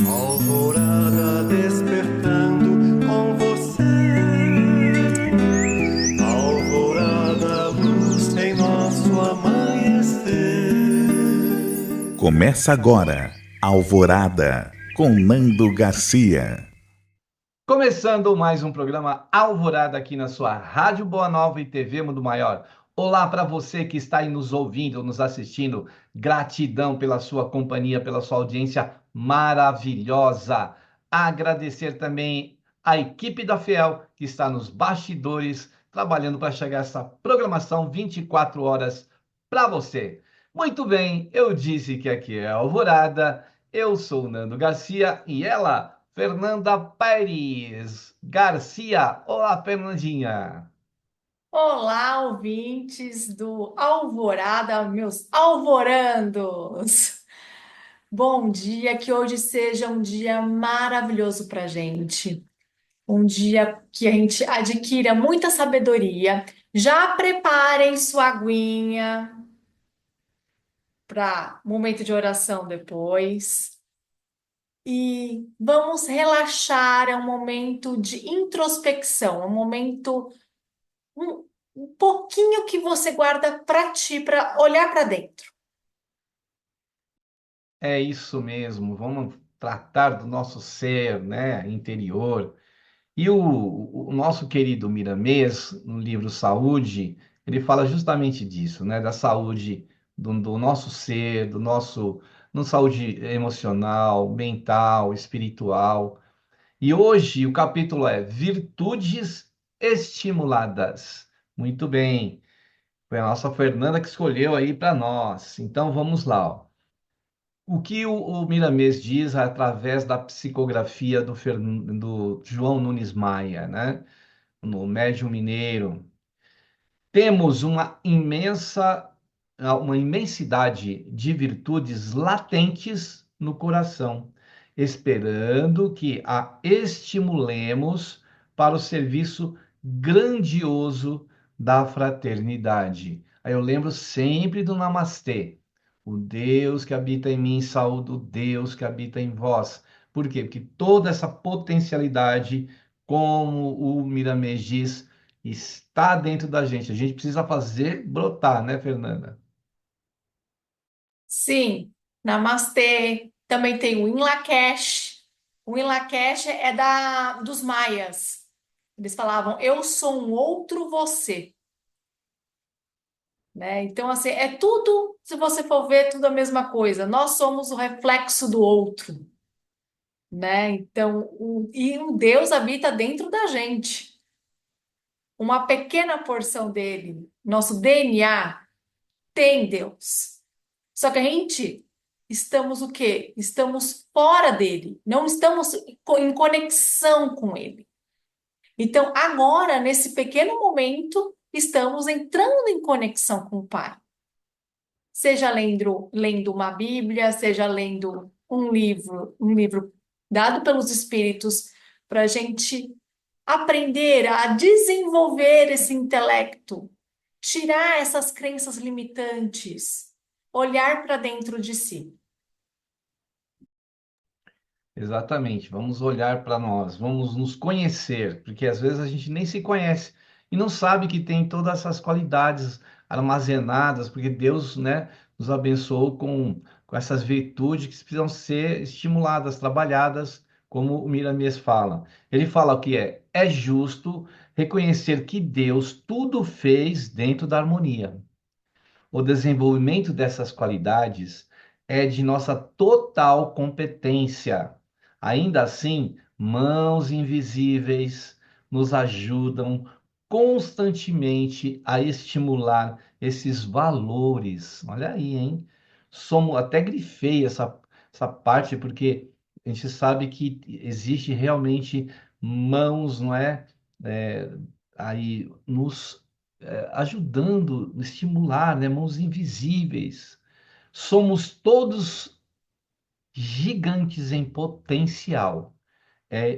Alvorada despertando com você. Alvorada, luz em nosso amanhecer. Começa agora, Alvorada, com Nando Garcia. Começando mais um programa Alvorada aqui na sua Rádio Boa Nova e TV Mundo Maior. Olá para você que está aí nos ouvindo, nos assistindo. Gratidão pela sua companhia, pela sua audiência maravilhosa. Agradecer também a equipe da Fiel que está nos bastidores, trabalhando para chegar essa programação 24 horas para você. Muito bem, eu disse que aqui é Alvorada. Eu sou o Nando Garcia e ela, Fernanda Pérez Garcia. Olá, Fernandinha. Olá, ouvintes do Alvorada, meus alvorandos. Bom dia, que hoje seja um dia maravilhoso para gente. Um dia que a gente adquira muita sabedoria. Já preparem sua aguinha para momento de oração depois. E vamos relaxar, é um momento de introspecção, é um momento um, um pouquinho que você guarda para ti, para olhar para dentro. É isso mesmo. Vamos tratar do nosso ser, né, interior. E o nosso querido Miramês, no livro Saúde, ele fala justamente disso, né, da saúde do nosso ser, do nosso, no saúde emocional, mental, espiritual. E hoje o capítulo é Virtudes Estimuladas. Muito bem. Foi a nossa Fernanda que escolheu aí para nós. Então vamos lá. Ó. O que o Miramês diz através da psicografia do João Nunes Maia, né? No Médium Mineiro. Temos uma imensidade de virtudes latentes no coração, esperando que a estimulemos para o serviço grandioso da fraternidade. Aí eu lembro sempre do Namastê. O Deus que habita em mim, saúde o Deus que habita em vós. Por quê? Porque toda essa potencialidade, como o Miramês diz, está dentro da gente. A gente precisa fazer brotar, né, Fernanda? Sim, Namastê. Também tem o In Lakesh. O In Lakesh é dos maias. Eles falavam, eu sou um outro você. Né? Então, assim, é tudo, se você for ver, tudo a mesma coisa. Nós somos o reflexo do outro. Né? Então, e um Deus habita dentro da gente. Uma pequena porção dele, nosso DNA, tem Deus. Só que a gente estamos o quê? Estamos fora dele, não estamos em conexão com ele. Então, agora, nesse pequeno momento, estamos entrando em conexão com o Pai. Seja lendo uma Bíblia, seja lendo um livro dado pelos Espíritos, para a gente aprender a desenvolver esse intelecto, tirar essas crenças limitantes, olhar para dentro de si. Exatamente. Vamos olhar para nós, vamos nos conhecer, porque às vezes a gente nem se conhece e não sabe que tem todas essas qualidades armazenadas, porque Deus, né, nos abençoou com essas virtudes que precisam ser estimuladas, trabalhadas, como o Miramês fala. Ele fala o que é justo reconhecer que Deus tudo fez dentro da harmonia. O desenvolvimento dessas qualidades é de nossa total competência. Ainda assim, mãos invisíveis nos ajudam constantemente a estimular esses valores. Olha aí, hein? Somos, até grifei essa parte, porque a gente sabe que existe realmente mãos, não é? É, aí nos ajudando, estimular, né? Mãos invisíveis. Somos todos gigantes em potencial.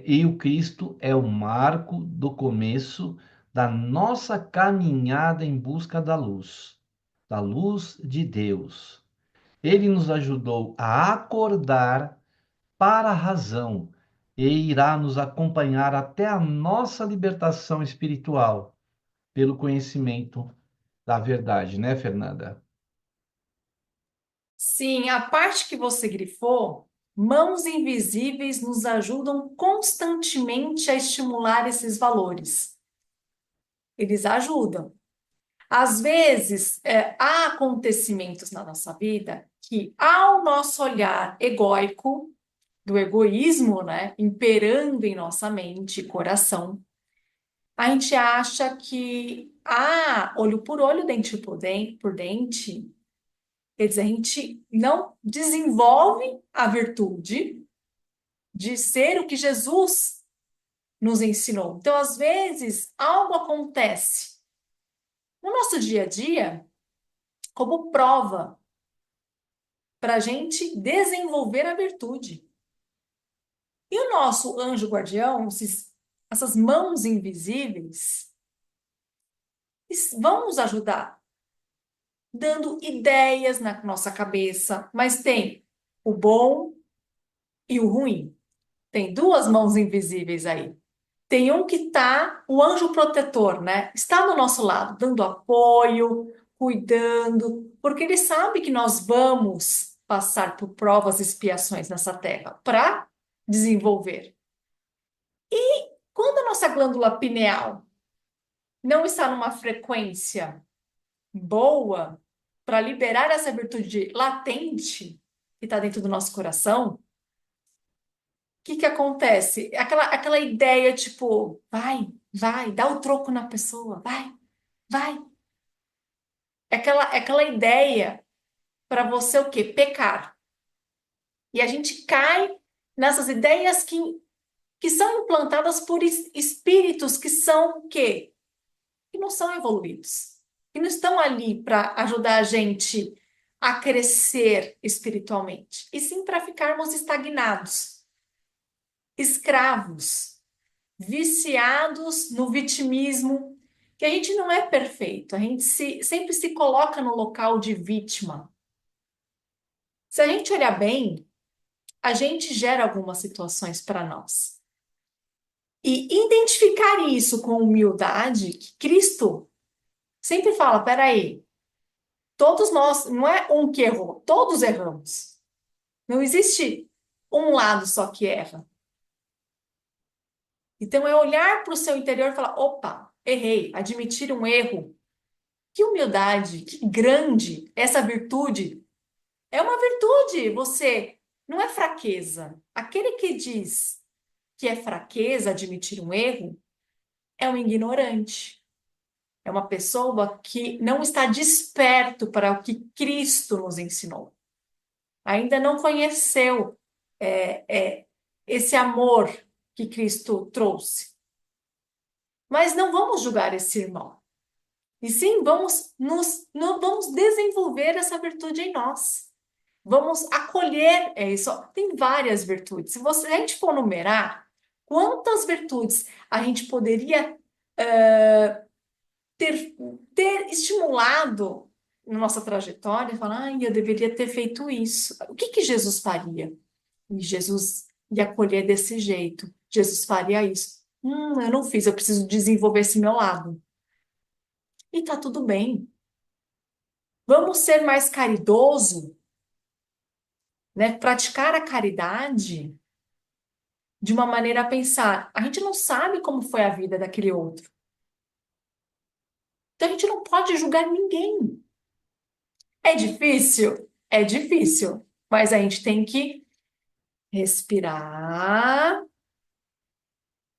E o Cristo é o marco do começo da nossa caminhada em busca da luz de Deus. Ele nos ajudou a acordar para a razão e irá nos acompanhar até a nossa libertação espiritual pelo conhecimento da verdade, né, Fernanda? Sim, a parte que você grifou, mãos invisíveis nos ajudam constantemente a estimular esses valores. Eles ajudam. Às vezes, há acontecimentos na nossa vida que, ao nosso olhar egóico, do egoísmo, né, imperando em nossa mente e coração, a gente acha que, olho por olho, dente por dente, quer dizer, a gente não desenvolve a virtude de ser o que Jesus nos ensinou. Então, às vezes, algo acontece no nosso dia a dia como prova para a gente desenvolver a virtude. E o nosso anjo guardião, essas mãos invisíveis, vão nos ajudar, dando ideias na nossa cabeça, mas tem o bom e o ruim. Tem duas mãos invisíveis aí. Tem um que tá, o anjo protetor, né? Está do nosso lado, dando apoio, cuidando, porque ele sabe que nós vamos passar por provas e expiações nessa terra para desenvolver. Quando a nossa glândula pineal não está numa frequência boa para liberar essa virtude latente que está dentro do nosso coração, o que acontece? Aquela ideia tipo, vai, dá o troco na pessoa, vai. Aquela ideia para você o quê? Pecar. E a gente cai nessas ideias que são implantadas por espíritos que são o quê? Que não são evoluídos, que não estão ali para ajudar a gente a crescer espiritualmente, e sim para ficarmos estagnados, escravos, viciados no vitimismo, que a gente não é perfeito, a gente sempre se coloca no local de vítima. Se a gente olhar bem, a gente gera algumas situações para nós. E identificar isso com humildade, que Cristo sempre fala, peraí, todos nós, não é um que errou, todos erramos. Não existe um lado só que erra. Então é olhar para o seu interior e falar, opa, errei, admitir um erro. Que humildade, que grande essa virtude. É uma virtude, você não é fraqueza. Aquele que diz que é fraqueza admitir um erro é um ignorante. É uma pessoa que não está desperto para o que Cristo nos ensinou. Ainda não conheceu esse amor que Cristo trouxe. Mas não vamos julgar esse irmão. E sim, vamos desenvolver essa virtude em nós. Vamos acolher isso. Tem várias virtudes. Se a gente for numerar, quantas virtudes a gente poderia ter estimulado na nossa trajetória, falar, eu deveria ter feito isso. O que Jesus faria? E Jesus ia acolher desse jeito. Jesus faria isso. Eu não fiz, eu preciso desenvolver esse meu lado. E tá tudo bem. Vamos ser mais caridoso, né? Praticar a caridade de uma maneira a pensar. A gente não sabe como foi a vida daquele outro. Então a gente não pode julgar ninguém. É difícil? É difícil. Mas a gente tem que respirar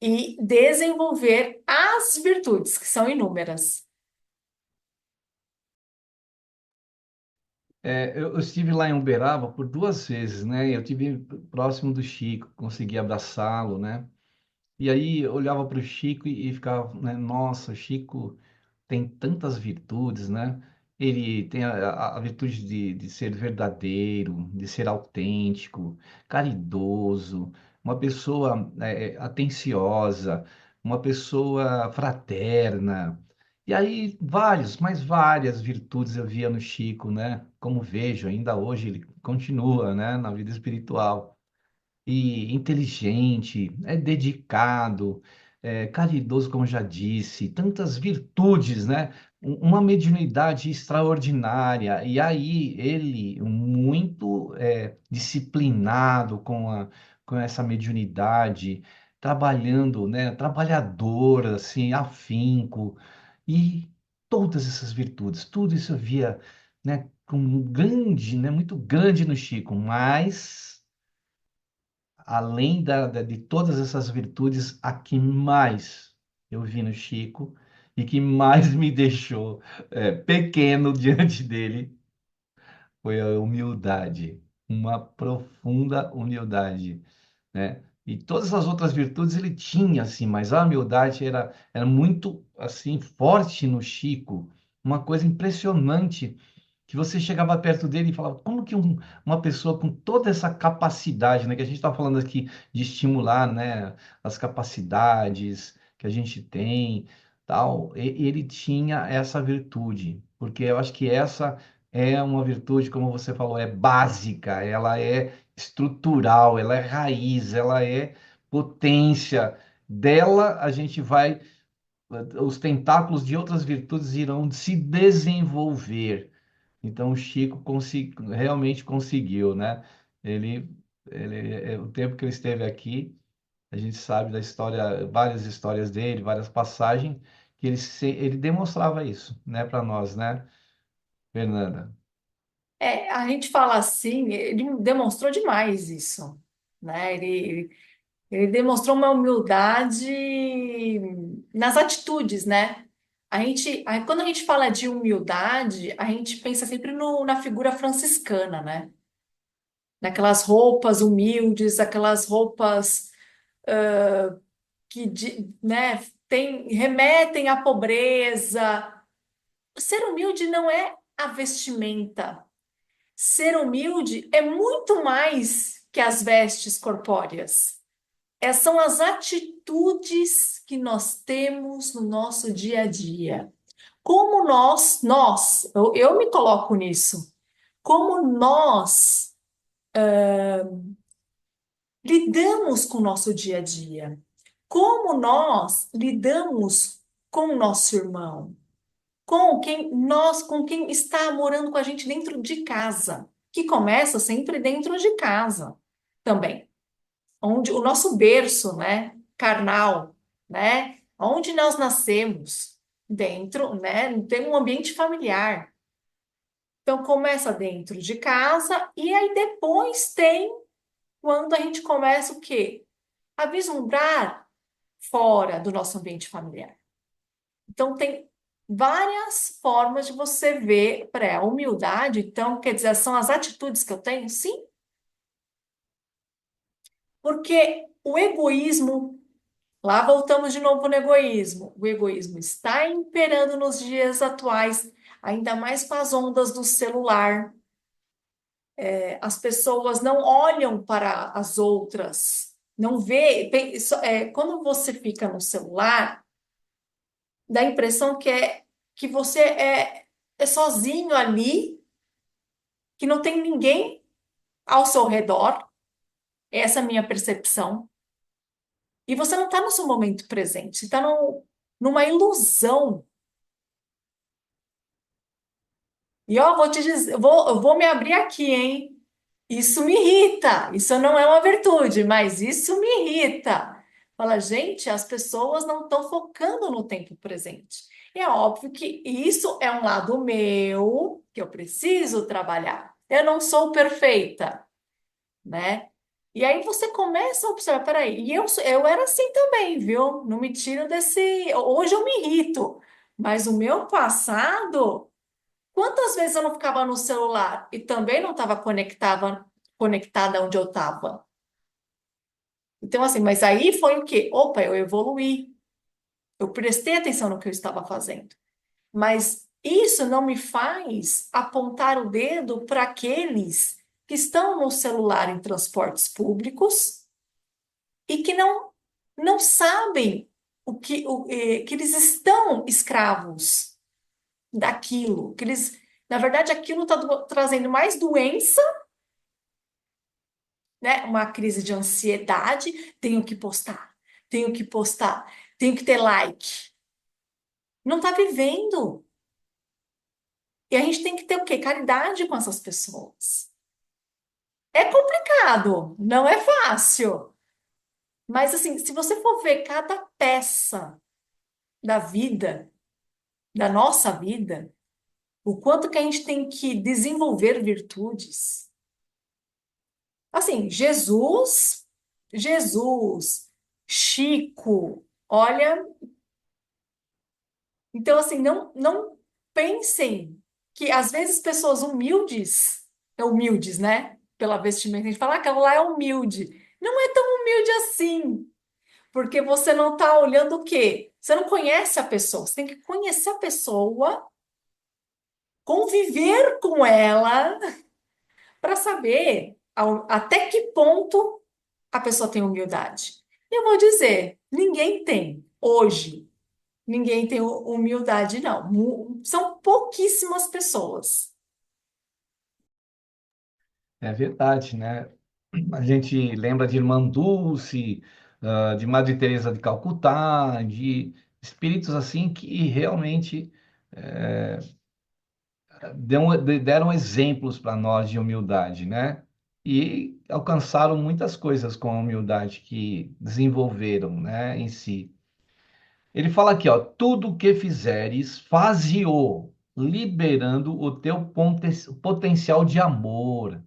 e desenvolver as virtudes, que são inúmeras. Eu estive lá em Uberaba por 2 vezes, né? Eu estive próximo do Chico, consegui abraçá-lo, né? E aí eu olhava para o Chico e ficava, né? Nossa, o Chico tem tantas virtudes, né? Ele tem a virtude de ser verdadeiro, de ser autêntico, caridoso, uma pessoa atenciosa, uma pessoa fraterna. E aí mais várias virtudes eu via no Chico, né? Como vejo, ainda hoje ele continua, né? Na vida espiritual. e inteligente, é dedicado, é caridoso, como eu já disse, tantas virtudes, né? Uma mediunidade extraordinária. E aí ele, muito disciplinado com essa mediunidade, trabalhando, né? Trabalhador, assim, afinco, e todas essas virtudes, tudo isso eu via, né? Com um grande, né? Muito grande no Chico, mas além de todas essas virtudes, a que mais eu vi no Chico e que mais me deixou pequeno diante dele foi a humildade, uma profunda humildade, né? E todas as outras virtudes ele tinha, assim, mas a humildade era muito, assim, forte no Chico, uma coisa impressionante que você chegava perto dele e falava, como que uma pessoa com toda essa capacidade, né, que a gente está falando aqui de estimular, né, as capacidades que a gente tem, tal, ele tinha essa virtude, porque eu acho que essa é uma virtude, como você falou, é básica, ela é estrutural, ela é raiz, ela é potência. Dela a gente vai, os tentáculos de outras virtudes irão se desenvolver. Então, o Chico realmente conseguiu, né? Ele, o tempo que ele esteve aqui, a gente sabe da história, várias histórias dele, várias passagens, que ele demonstrava isso, né, para nós, né, Fernanda? A gente fala assim, ele demonstrou demais isso, né? Ele demonstrou uma humildade nas atitudes, né? Quando a gente fala de humildade, a gente pensa sempre na figura franciscana, né? Naquelas roupas humildes, aquelas roupas né, remetem à pobreza. Ser humilde não é a vestimenta. Ser humilde é muito mais que as vestes corpóreas. São as atitudes que nós temos no nosso dia a dia. Como eu me coloco nisso, como nós lidamos com o nosso dia a dia, como nós lidamos com o nosso irmão, com quem está morando com a gente dentro de casa, que começa sempre dentro de casa também, onde o nosso berço, né, carnal, né, onde nós nascemos, dentro, né, tem um ambiente familiar. Então começa dentro de casa e aí depois tem quando a gente começa o quê? A vislumbrar fora do nosso ambiente familiar. Então tem várias formas de você ver para a humildade, então, quer dizer, são as atitudes que eu tenho? Sim, porque o egoísmo, lá voltamos de novo no egoísmo. O egoísmo está imperando nos dias atuais, ainda mais com as ondas do celular. As pessoas não olham para as outras, não vê. Quando você fica no celular, dá a impressão que você é sozinho ali, que não tem ninguém ao seu redor. Essa é a minha percepção. E você não está no seu momento presente, você está numa ilusão. E ó, vou te dizer, eu vou me abrir aqui, hein? Isso me irrita. Isso não é uma virtude, mas isso me irrita. Fala, gente, as pessoas não estão focando no tempo presente. E é óbvio que isso é um lado meu que eu preciso trabalhar. Eu não sou perfeita, né? E aí você começa a observar, peraí, eu era assim também, viu? Não me tiro desse. Hoje eu me irrito, mas o meu passado. Quantas vezes eu não ficava no celular e também não estava conectada onde eu estava? Então, assim, mas aí foi o quê? Opa, eu evoluí. Eu prestei atenção no que eu estava fazendo. Mas isso não me faz apontar o dedo para aqueles que estão no celular em transportes públicos e que não sabem que eles estão escravos daquilo, que eles, na verdade, aquilo está trazendo mais doença né? Uma crise de ansiedade, tenho que postar, tenho que ter like. Não está vivendo. E a gente tem que ter o quê? Caridade com essas pessoas. É complicado, não é fácil. Mas assim, se você for ver cada peça da vida, da nossa vida, o quanto que a gente tem que desenvolver virtudes. Assim, Jesus, Chico, olha, então assim, não pensem que às vezes pessoas humildes, né? Pela vestimenta, a gente fala, aquela lá é humilde. Não é tão humilde assim, porque você não está olhando o quê? Você não conhece a pessoa, você tem que conhecer a pessoa, conviver com ela, para saber até que ponto a pessoa tem humildade. Eu vou dizer, ninguém tem hoje. Ninguém tem humildade, não. São pouquíssimas pessoas. É verdade, né? A gente lembra de Irmã Dulce, de Madre Teresa de Calcutá, de espíritos assim que realmente deram exemplos para nós de humildade, né? E alcançaram muitas coisas com a humildade que desenvolveram, né, em si. Ele fala aqui, ó, tudo o que fizeres, faze-o, liberando o teu potencial de amor.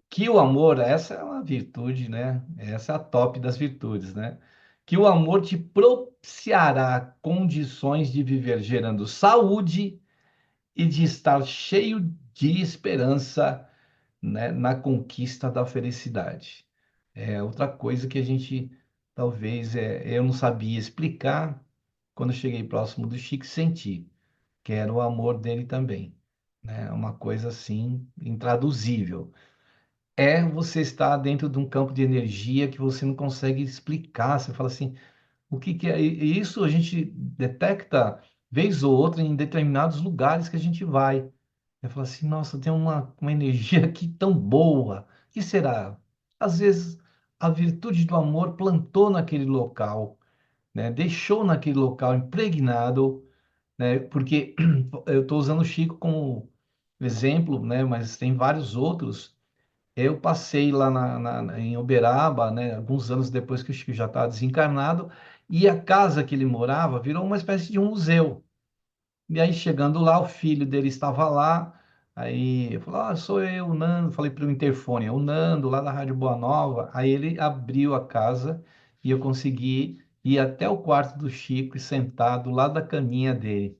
Que o amor, essa é uma virtude, né? Essa é a top das virtudes, né? Que o amor te propiciará condições de viver gerando saúde e de estar cheio de esperança, né, na conquista da felicidade. É outra coisa que a gente talvez eu não sabia explicar quando eu cheguei próximo do Chico, senti que era o amor dele também, né? Uma coisa assim intraduzível. É você estar dentro de um campo de energia que você não consegue explicar. Você fala assim, o que que é? E isso a gente detecta vez ou outra em determinados lugares que a gente vai. Eu falo assim, nossa, tem uma energia aqui tão boa. O que será? Às vezes a virtude do amor plantou naquele local, né? Deixou naquele local impregnado, né? Porque eu estou usando o Chico como exemplo, né? Mas tem vários outros. Eu passei lá em Uberaba, né? Alguns anos depois que o Chico já estava desencarnado, e a casa que ele morava virou uma espécie de um museu. E aí, chegando lá, o filho dele estava lá. Aí eu falei, sou eu, o Nando. Falei para o interfone, é o Nando, lá da Rádio Boa Nova. Aí ele abriu a casa e eu consegui ir até o quarto do Chico e sentar do lado da caminha dele.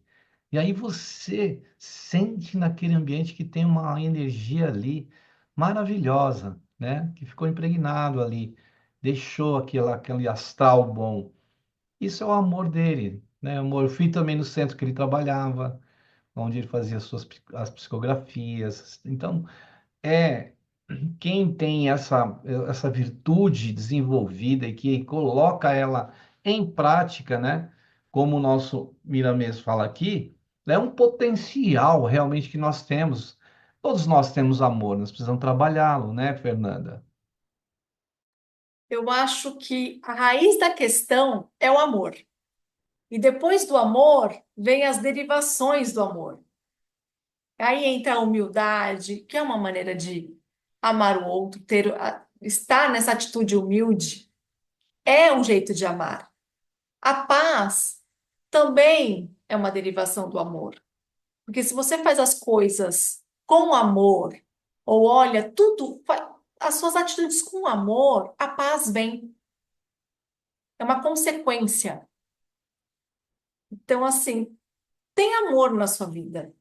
E aí você sente naquele ambiente que tem uma energia ali maravilhosa, né? Que ficou impregnado ali, deixou aquele astral bom. Isso é o amor dele, né? Amor. Eu fui também no centro que ele trabalhava, onde ele fazia as psicografias. Então, é quem tem essa virtude desenvolvida e que coloca ela em prática, né? Como o nosso Miramês fala aqui, é um potencial realmente que nós temos. Todos nós temos amor, nós precisamos trabalhá-lo, né, Fernanda? Eu acho que a raiz da questão é o amor. E depois do amor, vem as derivações do amor. Aí entra a humildade, que é uma maneira de amar o outro, estar nessa atitude humilde, é um jeito de amar. A paz também é uma derivação do amor. Porque se você faz as coisas com amor, ou olha tudo, as suas atitudes com amor, a paz vem. É uma consequência. Então, assim, tem amor na sua vida.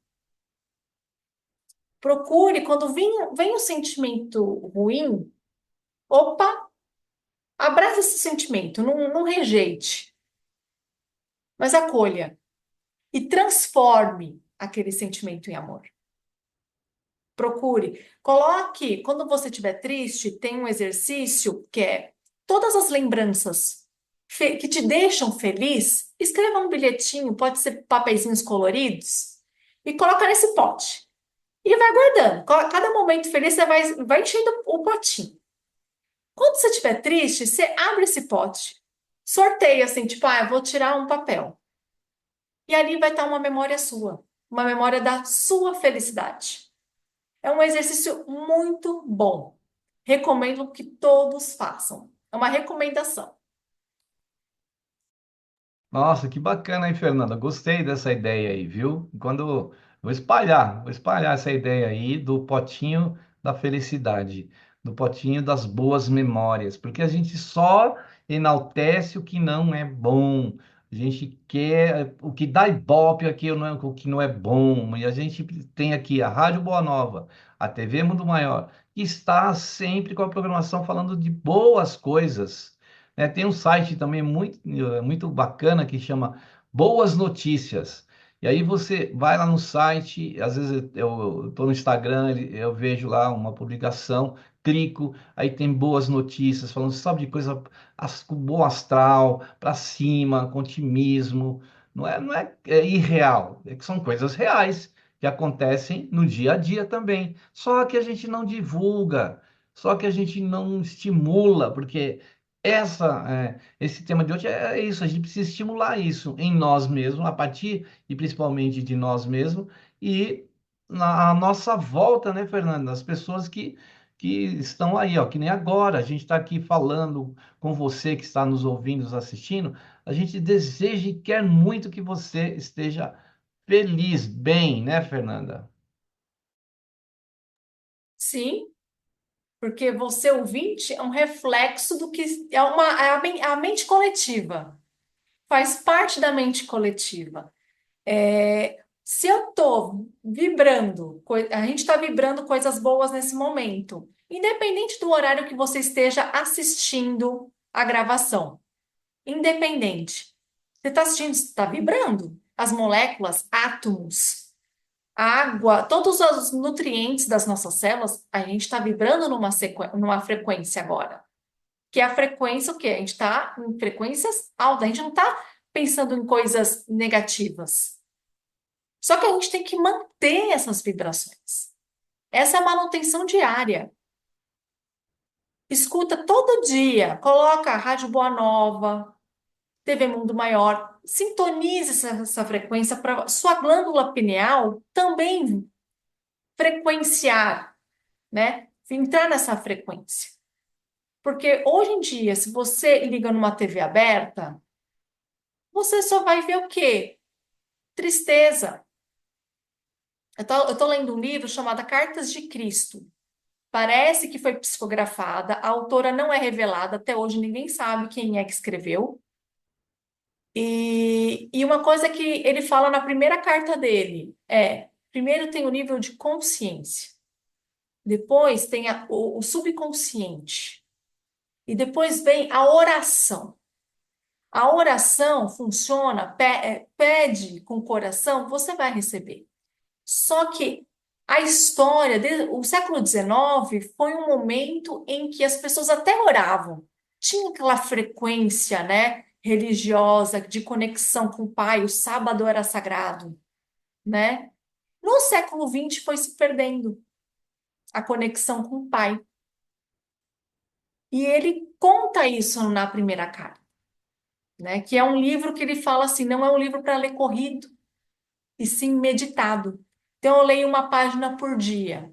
Procure, quando vem um sentimento ruim, opa, abraça esse sentimento, não rejeite, mas acolha e transforme aquele sentimento em amor. Procure, coloque, quando você estiver triste, tem um exercício que é todas as lembranças que te deixam feliz, escreva um bilhetinho, pode ser papeizinhos coloridos, e coloca nesse pote. E vai guardando. Cada momento feliz você vai enchendo o potinho. Quando você estiver triste, você abre esse pote, sorteia assim, tipo, eu vou tirar um papel. E ali vai estar uma memória sua, uma memória da sua felicidade. É um exercício muito bom. Recomendo que todos façam. É uma recomendação. Nossa, que bacana, hein, Fernanda? Gostei dessa ideia aí, viu? Vou espalhar essa ideia aí do potinho da felicidade, do potinho das boas memórias, porque a gente só enaltece o que não é bom. A gente quer o que dá ibope aqui não é o que não é bom. E a gente tem aqui a Rádio Boa Nova, a TV Mundo Maior, que está sempre com a programação falando de boas coisas, né? Tem um site também muito bacana que chama Boas Notícias. E aí você vai lá no site, às vezes eu estou no Instagram, eu vejo lá uma publicação, clico, aí tem boas notícias, falando, sabe, de coisa com bom astral, para cima, com otimismo. Não é irreal, é que são coisas reais que acontecem no dia a dia também. Só que a gente não divulga, só que a gente não estimula, porque esse tema de hoje é isso, a gente precisa estimular isso em nós mesmos, a partir e principalmente de nós mesmos, e na nossa volta, né, Fernanda? As pessoas que estão aí, ó, que nem agora, a gente está aqui falando com você que está nos ouvindo, nos assistindo, a gente deseja e quer muito que você esteja feliz, bem, né, Fernanda? Sim, porque você ouvinte é um reflexo do que é a mente coletiva. Faz parte da mente coletiva. Se eu estou vibrando, a gente está vibrando coisas boas nesse momento, independente do horário que você esteja assistindo a gravação, independente. Você está assistindo, está vibrando. As moléculas, átomos, a água, todos os nutrientes das nossas células, a gente está vibrando numa frequência agora. Que é a frequência, o quê? A gente está em frequências altas, a gente não está pensando em coisas negativas. Só que a gente tem que manter essas vibrações. Essa é a manutenção diária. Escuta todo dia, coloca a Rádio Boa Nova, TV Mundo Maior, sintonize essa frequência para sua glândula pineal também frequenciar, né? Entrar nessa frequência. Porque hoje em dia, se você liga numa TV aberta, você só vai ver o quê? Tristeza. Eu tô lendo um livro chamado Cartas de Cristo. Parece que foi psicografada, a autora não é revelada, até hoje ninguém sabe quem é que escreveu. E uma coisa que ele fala na primeira carta dele primeiro tem o nível de consciência, depois tem o subconsciente, e depois vem a oração. A oração funciona, pede com o coração, você vai receber. Só que a história, o século XIX foi um momento em que as pessoas até oravam. Tinha aquela frequência, né, religiosa, de conexão com o Pai, o sábado era sagrado, né? No século XX foi se perdendo a conexão com o Pai. E ele conta isso na primeira carta, né? Que é um livro que ele fala assim, não é um livro para ler corrido, e sim meditado. Então eu leio uma página por dia,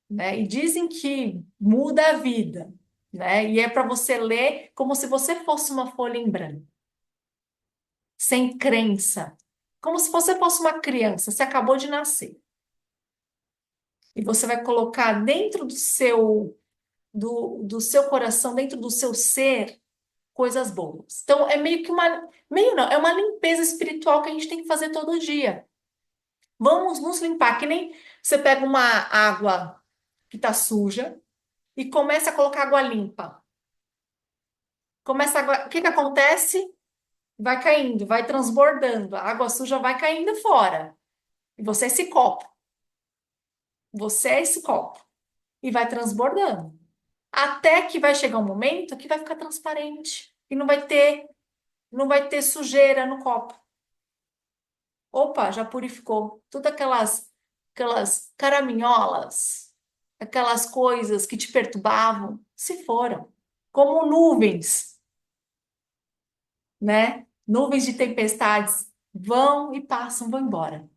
né? E dizem que muda a vida, né? E é para você ler como se você fosse uma folha em branco, sem crença, como se você fosse uma criança, você acabou de nascer. E você vai colocar dentro do seu coração, dentro do seu ser, coisas boas. Então é meio que meio não, é uma limpeza espiritual que a gente tem que fazer todo dia. Vamos nos limpar, que nem você pega uma água que está suja e começa a colocar água limpa. O que que acontece? Vai caindo, vai transbordando, a água suja vai caindo fora. E você é esse copo. Você é esse copo. E vai transbordando. Até que vai chegar um momento que vai ficar transparente. E não vai ter sujeira no copo. Opa, já purificou. Todas aquelas caraminholas, aquelas coisas que te perturbavam, se foram, como nuvens, né? Nuvens de tempestades vão e passam, vão embora.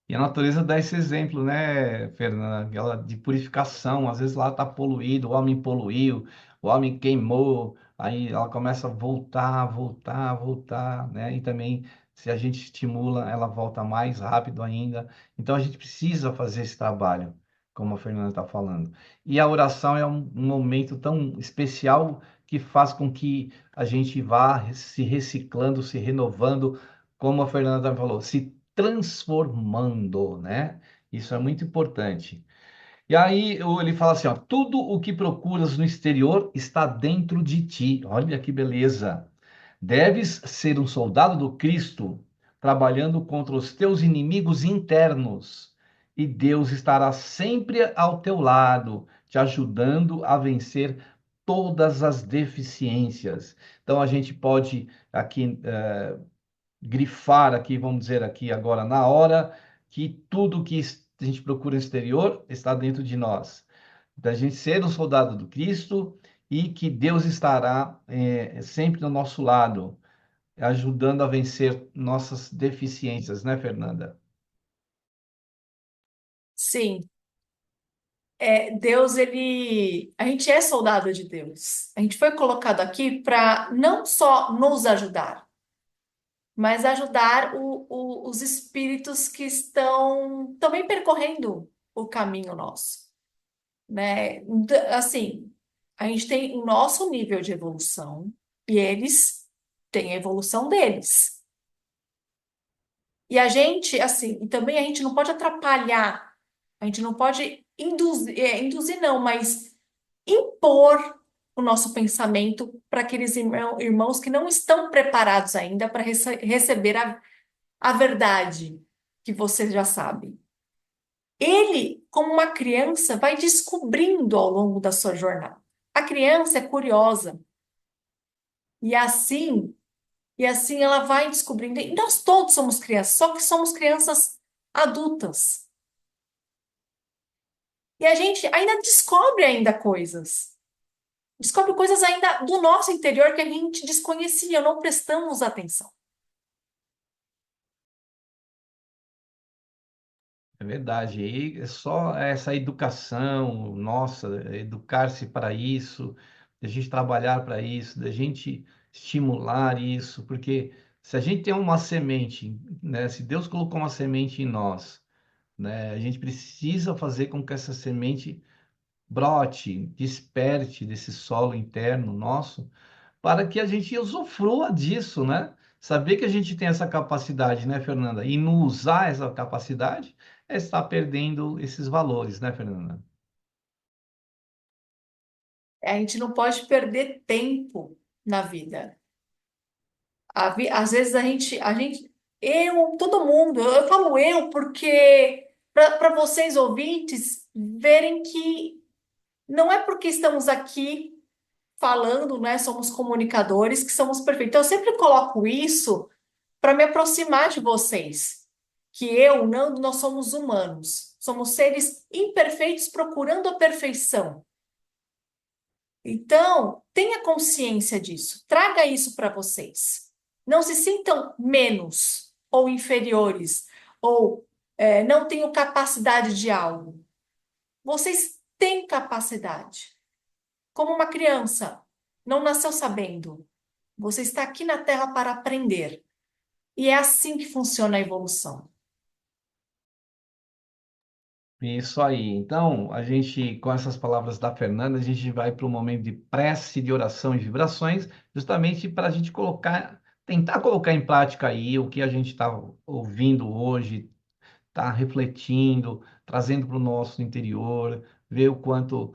E a natureza dá esse exemplo, né, Fernanda? Aquela de purificação. Às vezes lá está poluído, o homem poluiu, o homem queimou, aí ela começa a voltar, voltar, voltar, né? E também, se a gente estimula, ela volta mais rápido ainda. Então a gente precisa fazer esse trabalho, como a Fernanda está falando. E a oração é um momento tão especial que faz com que a gente vá se reciclando, se renovando, como a Fernanda falou, se transformando, né? Isso é muito importante. E aí ele fala assim, ó, tudo o que procuras no exterior está dentro de ti. Olha que beleza. Deves ser um soldado do Cristo, trabalhando contra os teus inimigos internos, e Deus estará sempre ao teu lado, te ajudando a vencer todas as deficiências. Então a gente pode aqui grifar aqui, vamos dizer aqui agora na hora, que tudo que a gente procura no exterior está dentro de nós. Da gente ser um soldado do Cristo e que Deus estará sempre do nosso lado, ajudando a vencer nossas deficiências, né, Fernanda? Sim, Deus, a gente é soldado de Deus. A gente foi colocado aqui para não só nos ajudar, mas ajudar os espíritos que estão também percorrendo o caminho nosso, né? Assim, a gente tem o nosso nível de evolução e eles têm a evolução deles. E a gente, assim, e também a gente não pode atrapalhar, a gente não pode induzir, induzir não, mas impor o nosso pensamento para aqueles irmãos que não estão preparados ainda para receber a verdade que você já sabe. Ele, como uma criança, vai descobrindo ao longo da sua jornada. A criança é curiosa e assim ela vai descobrindo. E nós todos somos crianças, só que somos crianças adultas. E a gente ainda descobre ainda coisas. Descobre coisas ainda do nosso interior que a gente desconhecia, não prestamos atenção. É verdade. E é só essa educação, nossa, educar-se para isso, a gente trabalhar para isso, da gente estimular isso, porque se a gente tem uma semente, né, se Deus colocou uma semente em nós, né, a gente precisa fazer com que essa semente brote, desperte desse solo interno nosso, para que a gente usufrua disso, né? Saber que a gente tem essa capacidade, né, Fernanda? E não usar essa capacidade é estar perdendo esses valores, né, Fernanda? A gente não pode perder tempo na vida. Às vezes todo mundo, eu falo eu porque para vocês ouvintes verem que não é porque estamos aqui falando, né, somos comunicadores, que somos perfeitos. Então, eu sempre coloco isso para me aproximar de vocês, que não, nós somos humanos, somos seres imperfeitos procurando a perfeição. Então, tenha consciência disso, traga isso para vocês. Não se sintam menos ou inferiores, ou não tenham capacidade de algo. Vocês têm capacidade. Como uma criança, não nasceu sabendo. Você está aqui na Terra para aprender. E é assim que funciona a evolução. Isso aí. Então, a gente, com essas palavras da Fernanda, a gente vai para o momento de prece, de oração e vibrações, justamente para a gente tentar colocar em prática aí o que a gente está ouvindo hoje, tá refletindo, trazendo para o nosso interior, ver o quanto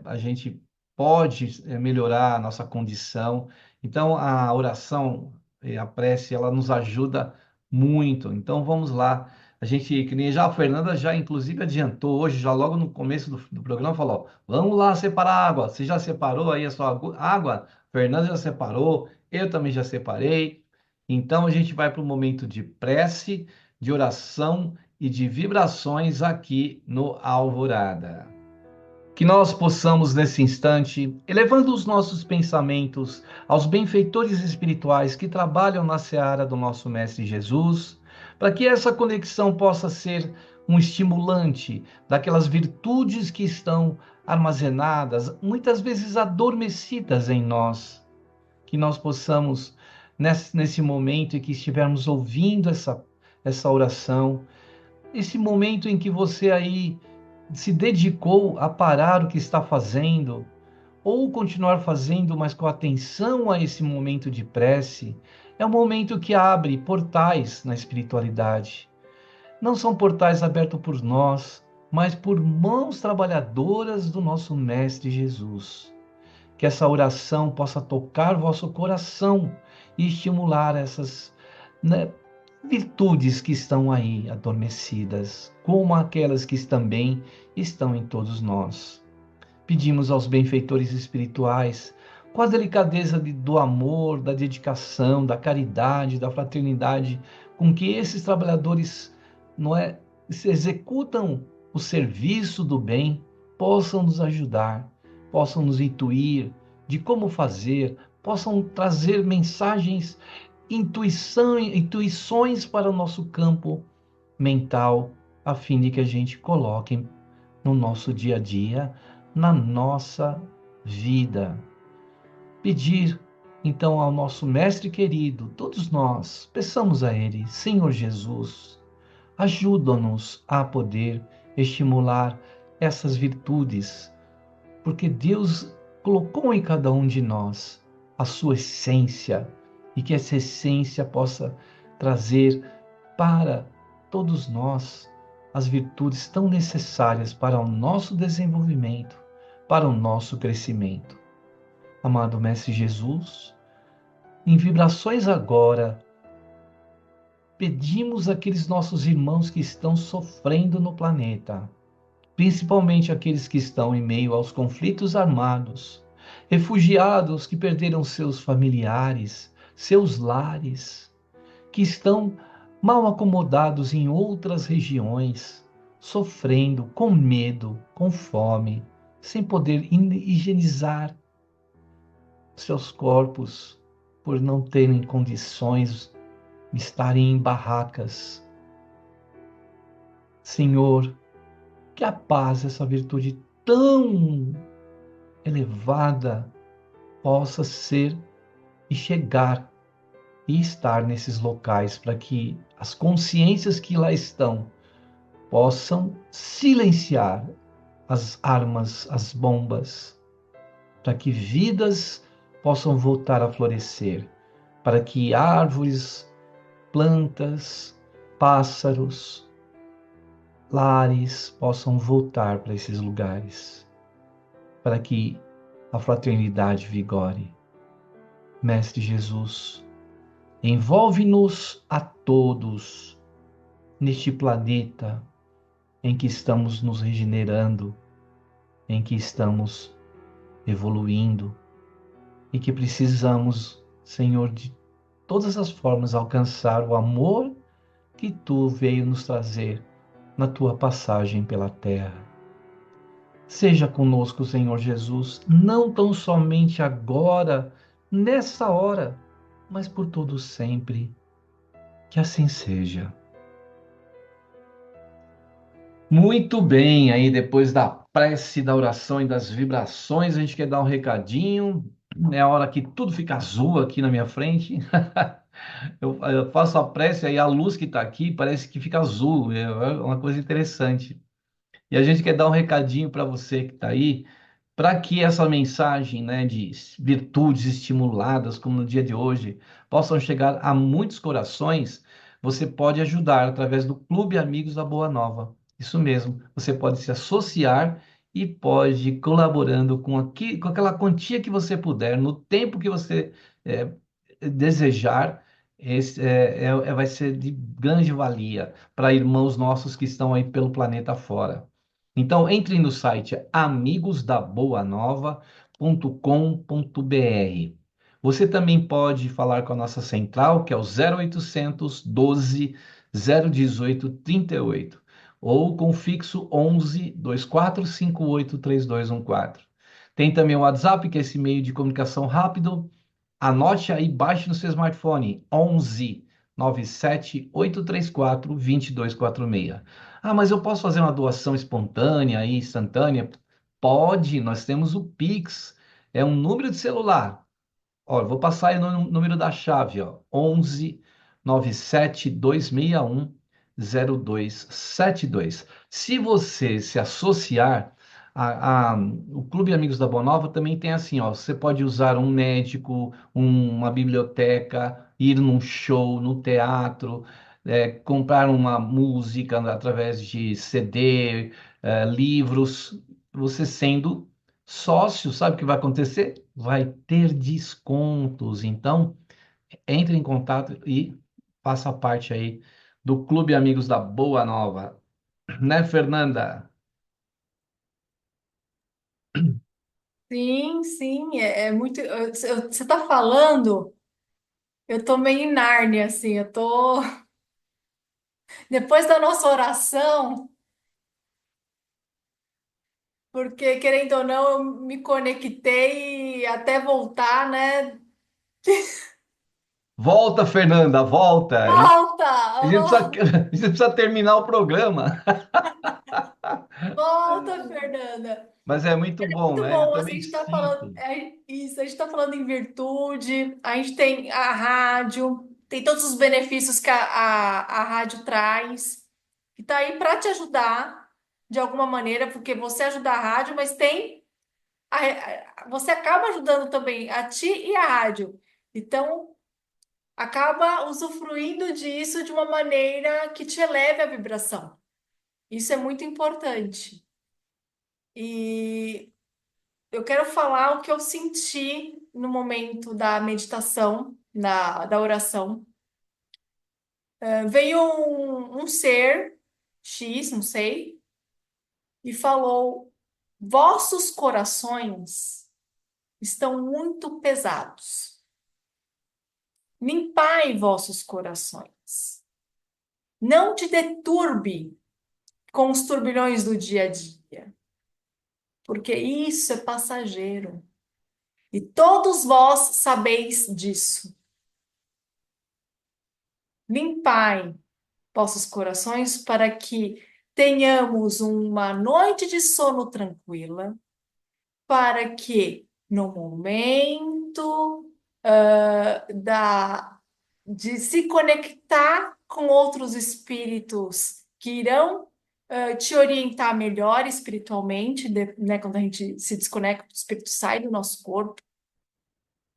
a gente pode melhorar a nossa condição. Então, a oração e a prece, ela nos ajuda muito. Então, vamos lá. A gente, que nem já a Fernanda já inclusive adiantou hoje, já logo no começo do programa, falou: vamos lá separar água. Você já separou aí a sua água? Fernanda já separou, eu também já separei. Então a gente vai para o momento de prece, de oração e de vibrações aqui no Alvorada. Que nós possamos, nesse instante, elevando os nossos pensamentos aos benfeitores espirituais que trabalham na seara do nosso Mestre Jesus, para que essa conexão possa ser um estimulante daquelas virtudes que estão armazenadas, muitas vezes adormecidas em nós, que nós possamos, nesse momento em que estivermos ouvindo essa oração, esse momento em que você aí se dedicou a parar o que está fazendo, ou continuar fazendo, mas com atenção a esse momento de prece, é um momento que abre portais na espiritualidade. Não são portais abertos por nós, mas por mãos trabalhadoras do nosso Mestre Jesus. Que essa oração possa tocar vosso coração e estimular essas, né, virtudes que estão aí adormecidas, como aquelas que também estão em todos nós. Pedimos aos benfeitores espirituais, com a delicadeza do amor, da dedicação, da caridade, da fraternidade, com que esses trabalhadores se executam o serviço do bem, possam nos ajudar, possam nos intuir de como fazer, possam trazer mensagens, intuições para o nosso campo mental, a fim de que a gente coloque no nosso dia a dia, na nossa vida. Pedir, então, ao nosso Mestre querido, todos nós, peçamos a Ele, Senhor Jesus, ajuda-nos a poder estimular essas virtudes, porque Deus colocou em cada um de nós a sua essência, e que essa essência possa trazer para todos nós as virtudes tão necessárias para o nosso desenvolvimento, para o nosso crescimento. Amado Mestre Jesus, em vibrações agora, pedimos àqueles nossos irmãos que estão sofrendo no planeta, principalmente aqueles que estão em meio aos conflitos armados, refugiados que perderam seus familiares, seus lares, que estão mal acomodados em outras regiões, sofrendo com medo, com fome, sem poder higienizar seus corpos por não terem condições de estarem em barracas. Senhor, que a paz, essa virtude tão elevada, possa ser e chegar e estar nesses locais, para que as consciências que lá estão possam silenciar as armas, as bombas, para que vidas possam voltar a florescer, para que árvores, plantas, pássaros, lares possam voltar para esses lugares, para que a fraternidade vigore. Mestre Jesus, envolve-nos a todos neste planeta em que estamos nos regenerando, em que estamos evoluindo e que precisamos, Senhor, de todas as formas alcançar o amor que Tu veio nos trazer na Tua passagem pela terra. Seja conosco, Senhor Jesus, não tão somente agora, nessa hora, mas por todo sempre. Que assim seja. Muito bem, aí depois da prece, da oração e das vibrações, a gente quer dar um recadinho. É a hora que tudo fica azul aqui na minha frente. Eu faço a prece, aí a luz que está aqui parece que fica azul. É uma coisa interessante. E a gente quer dar um recadinho para você que está aí, para que essa mensagem, né, de virtudes estimuladas, como no dia de hoje, possam chegar a muitos corações. Você pode ajudar através do Clube Amigos da Boa Nova. Isso mesmo, você pode se associar e pode ir colaborando com aquela quantia que você puder, no tempo que você desejar. Vai ser de grande valia para irmãos nossos que estão aí pelo planeta fora. Então, entre no site amigosdaboanova.com.br. Você também pode falar com a nossa central, que é o 0800 12 018 38. ou com fixo 11 2458 3214. Tem também o WhatsApp, que é esse meio de comunicação rápido. Anote aí, baixe no seu smartphone 11 97834 2246. Ah, mas eu posso fazer uma doação espontânea e instantânea? Pode, nós temos o Pix. É um número de celular. Olha, vou passar aí no número da chave, ó, 11 97261 0272. Se você se associar o Clube Amigos da Boa Nova também tem assim, ó, você pode usar um médico, uma biblioteca, ir num show, no teatro, comprar uma música através de CD, livros. Você sendo sócio, sabe o que vai acontecer? Vai ter descontos. Então, entre em contato e faça parte aí do Clube Amigos da Boa Nova. Né, Fernanda? Sim, sim, é muito. Você está falando, eu tô meio em Nárnia, assim, eu tô. Depois da nossa oração, porque querendo ou não, eu me conectei e até voltar, né? Volta, Fernanda, volta. Volta! A gente precisa, a gente precisa terminar o programa. Volta, Fernanda! Mas é muito bom, Muito né? Eu bom, assim, a também gente está falando, sinto. isso, a gente está falando em virtude, a gente tem a rádio, tem todos os benefícios que a rádio traz, que está aí para te ajudar de alguma maneira, porque você ajuda a rádio, mas tem, você acaba ajudando também a ti e a rádio. Então, acaba usufruindo disso de uma maneira que te eleve a vibração. Isso é muito importante. E eu quero falar o que eu senti no momento da meditação, da oração. Veio um ser X, não sei, e falou: vossos corações estão muito pesados. Limpai vossos corações. Não te deturbe com os turbilhões do dia a dia, porque isso é passageiro. E todos vós sabeis disso. Limpai vossos corações para que tenhamos uma noite de sono tranquila, para que no momento de se conectar com outros espíritos que irão te orientar melhor espiritualmente, né, quando a gente se desconecta, o espírito sai do nosso corpo,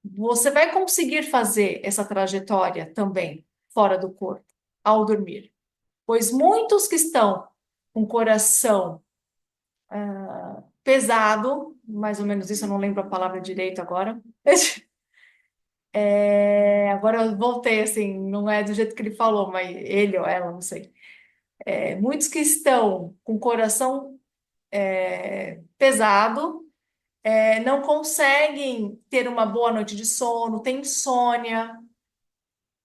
você vai conseguir fazer essa trajetória também fora do corpo, ao dormir. Pois muitos que estão com o coração pesado, mais ou menos isso, eu não lembro a palavra direito agora. Agora eu voltei assim, não é do jeito que ele falou, mas ele ou ela, não sei. Muitos que estão com o coração pesado, não conseguem ter uma boa noite de sono, tem insônia,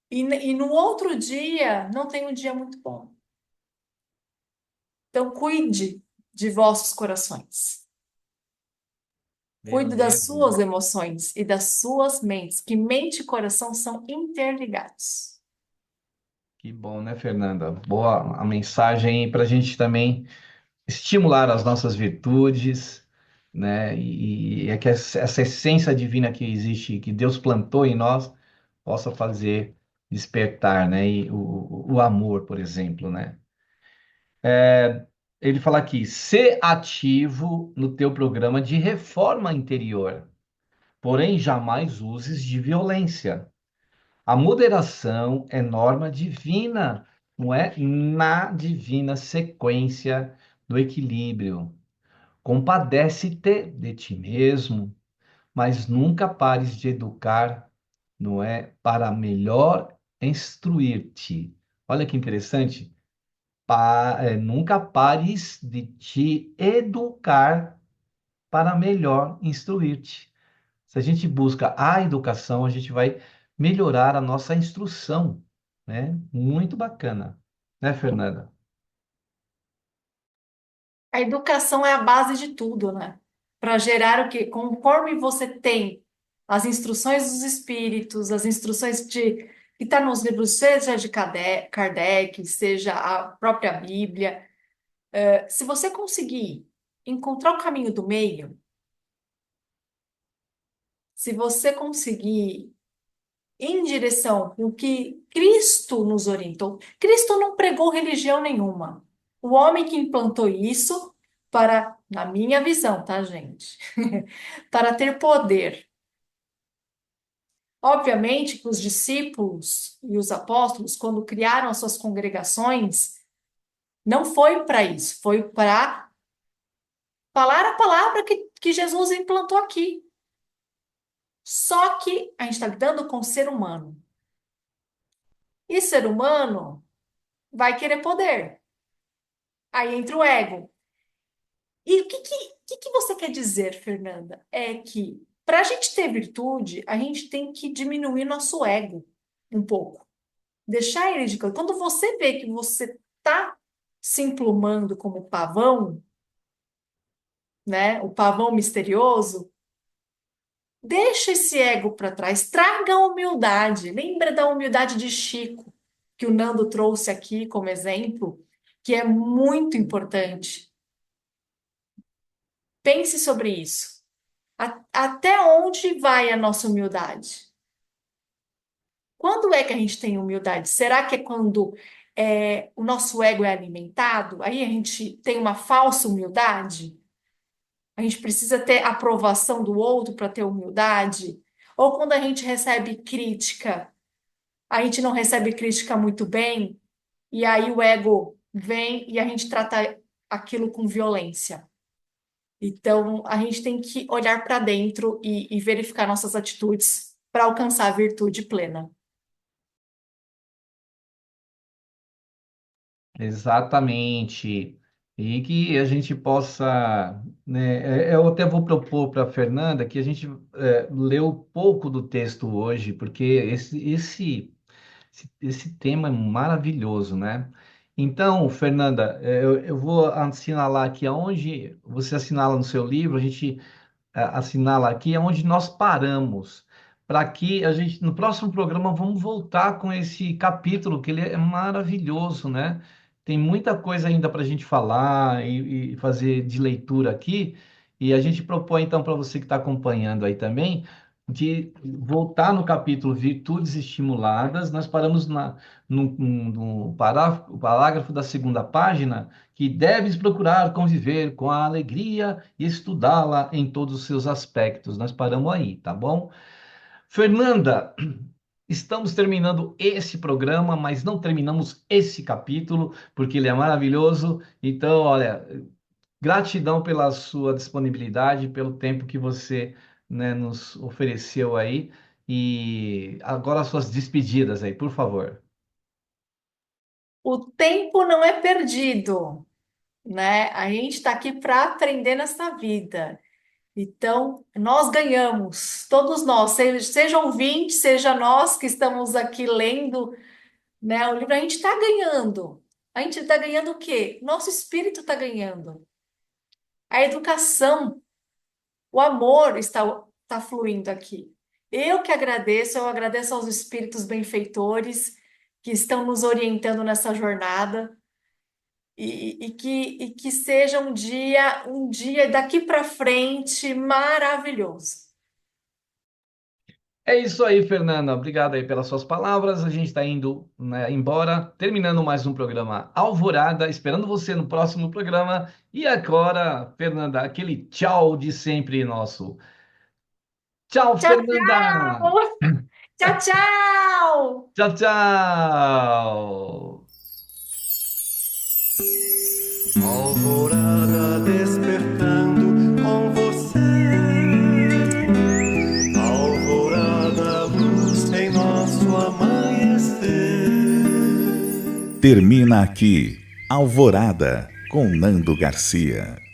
e no outro dia não tem um dia muito bom. Então, cuide de vossos corações. Cuide das Beleza. suas emoções e das suas mentes, que mente e coração são interligados. Que bom, né, Fernanda? Boa a mensagem para a gente também estimular as nossas virtudes, né? E é que essa essência divina que existe, que Deus plantou em nós, possa fazer despertar, né? E o amor, por exemplo, né? Ele fala aqui, ser ativo no teu programa de reforma interior, porém jamais uses de violência. A moderação é norma divina, não é? Na divina sequência do equilíbrio. Compadece-te de ti mesmo, mas nunca pares de educar, não é? Para melhor instruir-te. Olha que interessante. Nunca pares de te educar para melhor instruir-te. Se a gente busca a educação, a gente vai melhorar a nossa instrução, né? Muito bacana, né, Fernanda? A educação é a base de tudo, né? Para gerar o quê? Conforme você tem as instruções dos espíritos, as instruções que está nos livros, seja de Kardec, seja a própria Bíblia, se você conseguir encontrar o caminho do meio, se você conseguir ir em direção com o que Cristo nos orientou, Cristo não pregou religião nenhuma. O homem que implantou isso para, na minha visão, tá, gente? Para ter poder. Obviamente que os discípulos e os apóstolos, quando criaram as suas congregações, não foi para isso, foi para falar a palavra que Jesus implantou aqui. Só que a gente está lidando com o ser humano. E ser humano vai querer poder. Aí entra o ego. E o que você quer dizer, Fernanda? É que para a gente ter virtude, a gente tem que diminuir nosso ego um pouco. Deixar ele de canto. Quando você vê que você está se emplumando como pavão, né? O pavão misterioso, deixa esse ego para trás, traga a humildade. Lembra da humildade de Chico, que o Nando trouxe aqui como exemplo, que é muito importante. Pense sobre isso. Até onde vai a nossa humildade? Quando é que a gente tem humildade? Será que é quando o nosso ego é alimentado? Aí a gente tem uma falsa humildade? A gente precisa ter aprovação do outro para ter humildade? Ou quando a gente recebe crítica, a gente não recebe crítica muito bem, e aí o ego vem e a gente trata aquilo com violência? Então, a gente tem que olhar para dentro e verificar nossas atitudes para alcançar a virtude plena. Exatamente. E que a gente possa, né, eu até vou propor para a Fernanda que a gente leu pouco do texto hoje, porque esse tema é maravilhoso, né? Então, Fernanda, eu vou assinalar aqui aonde você assinala no seu livro, a gente assinala aqui onde nós paramos, para que a gente, no próximo programa, vamos voltar com esse capítulo, que ele é maravilhoso, né? Tem muita coisa ainda para a gente falar e fazer de leitura aqui, e a gente propõe, então, para você que está acompanhando aí também, de voltar no capítulo Virtudes Estimuladas. Nós paramos no parágrafo da segunda página, que deves procurar conviver com a alegria e estudá-la em todos os seus aspectos. Nós paramos aí, tá bom? Fernanda, estamos terminando esse programa, mas não terminamos esse capítulo, porque ele é maravilhoso. Então, olha, gratidão pela sua disponibilidade, pelo tempo que você, né, nos ofereceu aí. E agora as suas despedidas aí, por favor. O tempo não é perdido, né? A gente está aqui para aprender nessa vida. Então, nós ganhamos, todos nós, seja ouvinte, seja nós que estamos aqui lendo, né, o livro, a gente está ganhando. A gente está ganhando o quê? Nosso espírito está ganhando. A educação, o amor está fluindo aqui. Eu agradeço aos espíritos benfeitores que estão nos orientando nessa jornada e que seja um dia daqui para frente maravilhoso. É isso aí, Fernanda. Obrigado aí pelas suas palavras. A gente está indo, né, embora, terminando mais um programa Alvorada, esperando você no próximo programa. E agora, Fernanda, aquele tchau de sempre nosso. Tchau, Tchau, Fernanda! tchau! Tchau, tchau! Tchau, tchau! Alvorada despertando com você. Alvorada, luz em nosso amanhecer. Termina aqui Alvorada com Nando Garcia.